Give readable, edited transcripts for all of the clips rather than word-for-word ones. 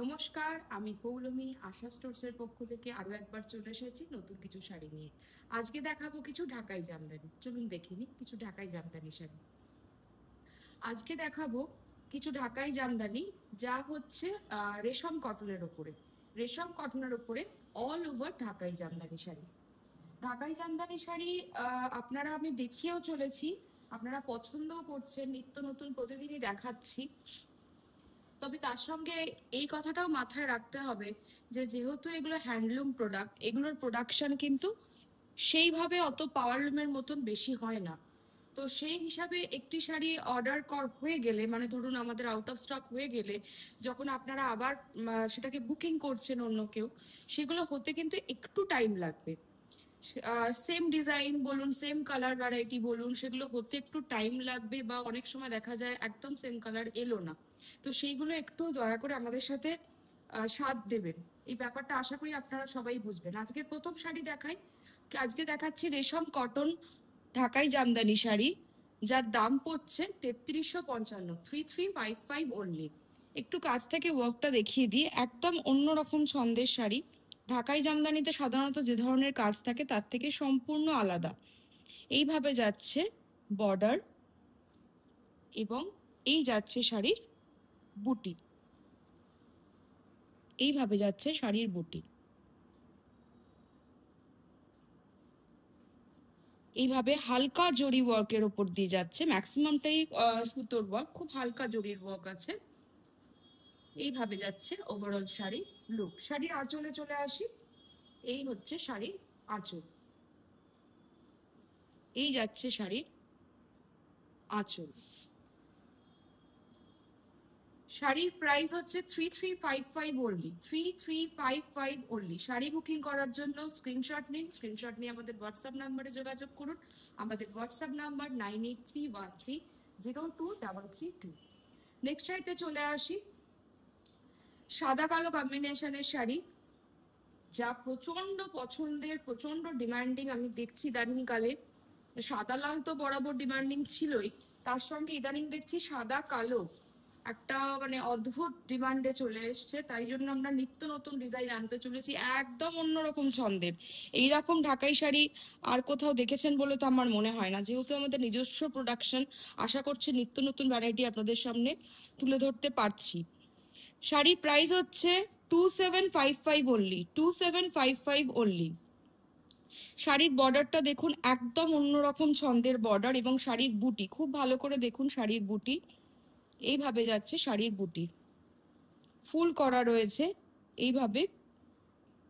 নমস্কার, আমি পৌলমী আশা স্টোরসের পক্ষ থেকে আরো একবার চলে এসেছি নতুন কিছু শাড়ি নিয়ে। আজকে দেখাবো কিছু ঢাকাই জামদানি। চলুন দেখে নিই কিছু ঢাকাই জামদানি শাড়ি। আজকে দেখাবো কিছু ঢাকাই জামদানি, যা হচ্ছে রেশম কটনের ওপরে। রেশম কটনের ওপরে অল ওভার ঢাকাই জামদানি শাড়ি। ঢাকাই জামদানি শাড়ি আপনারা আমি দেখিয়েও চলেছি, আপনারা পছন্দও করছেন, নিত্য নতুন প্রতিদিনই দেখাচ্ছি। তবে তার সঙ্গে এই কথাটাও মাথায় রাখতে হবে যে যেহেতু এগুলো হ্যান্ডলুম প্রোডাক্ট, এগুলোর প্রোডাকশন কিন্তু সেইভাবে অত পাওয়ারলুমের মতন বেশি হয় না। তো সেই হিসাবে একটি শাড়ি অর্ডার হয়ে গেলে, মানে ধরুন আমাদের আউট অফ স্টক হয়ে গেলে, যখন আপনারা আবার সেটাকে বুকিং করছেন অন্য কেউ, সেগুলো হতে কিন্তু একটু টাইম লাগবে। সেম ডিজাইন বলুন, সেম কালার ভ্যারাইটি বলুন, সেগুলো হতে একটু টাইম লাগবে, বা অনেক সময় দেখা যায় একদম সেম কালার এলো না। তো সেইগুলো একটু দয়া করে আমাদের সাথে সাথ দেবেন। এই ব্যাপারটা আশা করি আপনারা সবাই বুঝবেন। আজকের প্রথম শাড়ি দেখাই। আজকে দেখাচ্ছি রেশম কটন ঢাকাই জামদানি শাড়ি, যার দাম পড়ছে 3355, 3355 অনলি। একটু কাছ থেকে ওয়ার্কটা দেখিয়ে দিই, একদম অন্যরকম ছন্দের শাড়ি। ঢাকাই জামদানিতে সাধারণত যে ধরনের কাজ থাকে তার থেকে সম্পূর্ণ আলাদা। এইভাবে যাচ্ছে বর্ডার, এবং এই যাচ্ছে শাড়ির বুটি। এইভাবে যাচ্ছে শাড়ির বুটি। এইভাবে হালকা জরি ওয়ার্কের ওপর দিয়ে যাচ্ছে, ম্যাক্সিমামটাই সুতোর ওয়ার্ক, খুব হালকা জরির ওয়ার্ক আছে। এইভাবে যাচ্ছে ওভারঅল শাড়ি লুক। শাড়ির আঁচলে চলে আসি। এই হচ্ছে শাড়ির আঁচল। এই যাচ্ছে শাড়ির আঁচল। শাড়ির প্রাইস হচ্ছে 3355 অনলি, 3355 অনলি। শাড়ি বুকিং করার জন্য স্ক্রিনশট নিন, স্ক্রিনশট নিয়ে আমাদের হোয়াটসঅ্যাপ নাম্বারে যোগাযোগ করুন। আমাদের হোয়াটসঅ্যাপ নাম্বার 9831302332। নেক্সট শাড়িতে চলে আসি। সাদা কালো কম্বিনেশনের শাড়ি, যা প্রচন্ড পছন্দের, প্রচন্ড ডিমান্ডিং আমি দেখছি ইদানিংকালে। সাদা লাল তো বরাবর ডিমান্ডিং ছিলই, তার সঙ্গে ইদানিং দেখছি সাদা কালো একটা মানে অদ্ভুত ডিমান্ডে চলে এসছে। তাই জন্য আমরা নিত্য নতুন ডিজাইন আনতে চলেছি, একদম অন্যরকম ছন্দের। এইরকম ঢাকাই শাড়ি আর কোথাও দেখেছেন বলে তো আমার মনে হয় না। যেহেতু আমাদের নিজস্ব প্রোডাকশন, আশা করছি নিত্য নতুন ভ্যারাইটি আপনাদের সামনে তুলে ধরতে পারছি। শাড়ির প্রাইস হচ্ছে 2755 অনলি, 2755 অনলি। শাড়ির বর্ডারটা দেখুন, একদম অন্যরকম ছন্দের বর্ডার, এবং শাড়ির বুটি খুব ভালো করে দেখুন। শাড়ির বুটি এইভাবে যাচ্ছে, শাড়ির বুটি ফুল করা রয়েছে, এইভাবে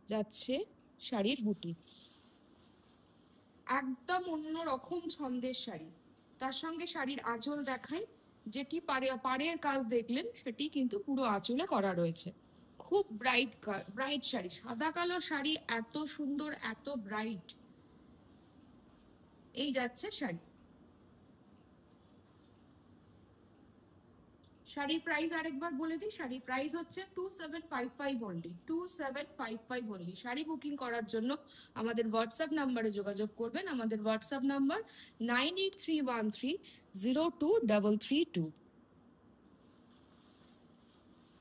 যাচ্ছে শাড়ির বুটি। একদম অন্যরকম ছন্দের শাড়ি। তার সঙ্গে শাড়ির আঁচল দেখাই, যেটি পাড়ের কাজ দেখলেন সেটি কিন্তু পুরো আঁচলে করা রয়েছে। খুব ব্রাইট ব্রাইট শাড়ি, সাদা কালো শাড়ি এত সুন্দর, এত ব্রাইট। এই যাচ্ছে শাড়ি। শাড়ির প্রাইস আরেকবার বলে দিই, শাড়ির প্রাইস হচ্ছে 2755 অনলি, 2755 অনলি। শাড়ি বুকিং করার জন্য আমাদের হোয়াটসঅ্যাপ নাম্বারে যোগাযোগ করবেন। আমাদের হোয়াটসঅ্যাপ নাম্বার 9831302332।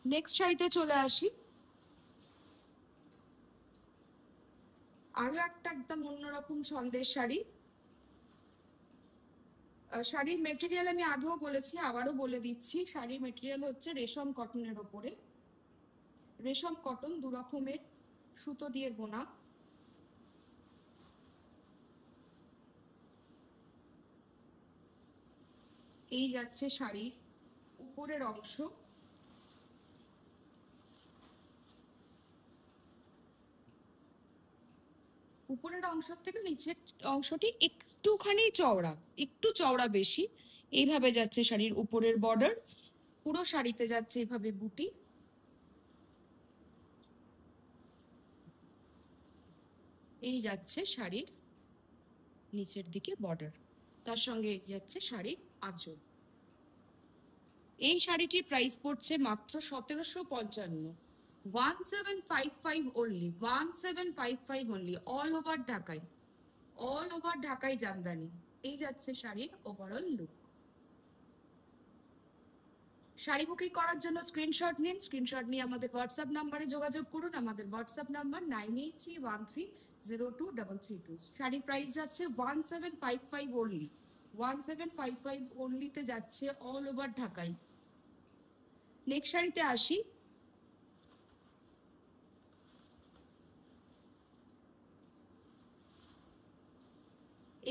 নেক্সট শাড়িতে চলে আসি। আরো একটা একদম অন্যরকম ছন্দের শাড়ি। শাড়ির মেটেরিয়াল আমি আগেও বলেছি, আবারও বলে দিচ্ছি। শাড়ির মেটেরিয়াল হচ্ছে রেশম কটনের ওপরে। রেশম কটন দু রকমের সুতো দিয়ে বোনা। এই যাচ্ছে শাড়ির উপরের অংশ। উপরের অংশ থেকে নিচের অংশটি একটুখানি চওড়া, একটু চওড়া বেশি। এইভাবে যাচ্ছে শাড়ির উপরের বর্ডার। পুরো শাড়িতে যাচ্ছে এইভাবে বুটি। এই যাচ্ছে শাড়ির নিচের দিকে বর্ডার, তার সঙ্গে যাচ্ছে শাড়ির আঁচল। এই শাড়িটির প্রাইস পড়ছে মাত্র 1755, 1755 অনলি, 1755 অনলি। অল ওভার ঢাকাই, অল ওভার ঢাকাই জামদানি। এই যাচ্ছে শাড়ির ওভারঅল লুক। শাড়ি বুকিং করার জন্য স্ক্রিনশট নিন, স্ক্রিনশট নিয়ে আমাদের হোয়াটসঅ্যাপ নাম্বারে যোগাযোগ করুন। আমাদের হোয়াটসঅ্যাপ নাম্বার 9831302332। শাড়ির প্রাইস যাচ্ছে 1755 অনলি, 1755 অনলিতে যাচ্ছে অল ওভার ঢাকায়। নেক্সট শাড়িতে আসি।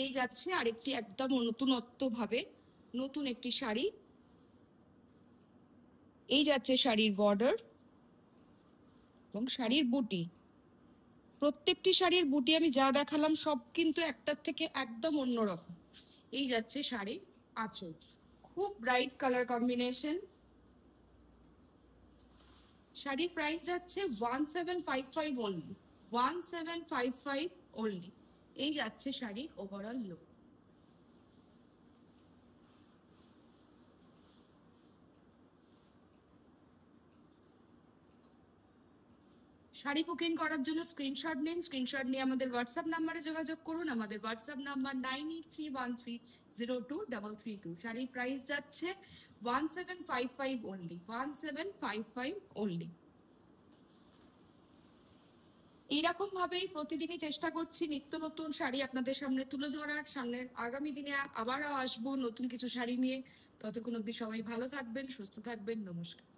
এই যাচ্ছে আরেকটি একদম নতুনত্ব ভাবে নতুন একটি শাড়ি। এই যাচ্ছে শাড়ির বর্ডার এবং শাড়ির বুটি। প্রত্যেকটি শাড়ির বুটি আমি যা দেখালাম সব কিন্তু একটার থেকে একদম অন্যরকম। এই যাচ্ছে শাড়ির আঁচল, খুব ব্রাইট কালার কম্বিনেশন। শাড়ির প্রাইস যাচ্ছে 1755 অনলি, 1755 অনলি। এই যাচ্ছে শাড়ির ওভারঅল লুক। শাড়ি বুকিং করার জন্য স্ক্রিনশট নিন, স্ক্রিনশট নিয়ে আমাদের হোয়াটসঅ্যাপ নাম্বারে যোগাযোগ করুন। আমাদের হোয়াটসঅ্যাপ নাম্বার 9831302332। শাড়ির প্রাইস যাচ্ছে 1755 অনলি, 1755 অনলি। এইরকম ভাবেই প্রতিদিনই চেষ্টা করছি নিত্য নতুন শাড়ি আপনাদের সামনে তুলে ধরার। সামনের আগামী দিনে আবারও আসবো নতুন কিছু শাড়ি নিয়ে। ততক্ষণ অবধি সবাই ভালো থাকবেন, সুস্থ থাকবেন। নমস্কার।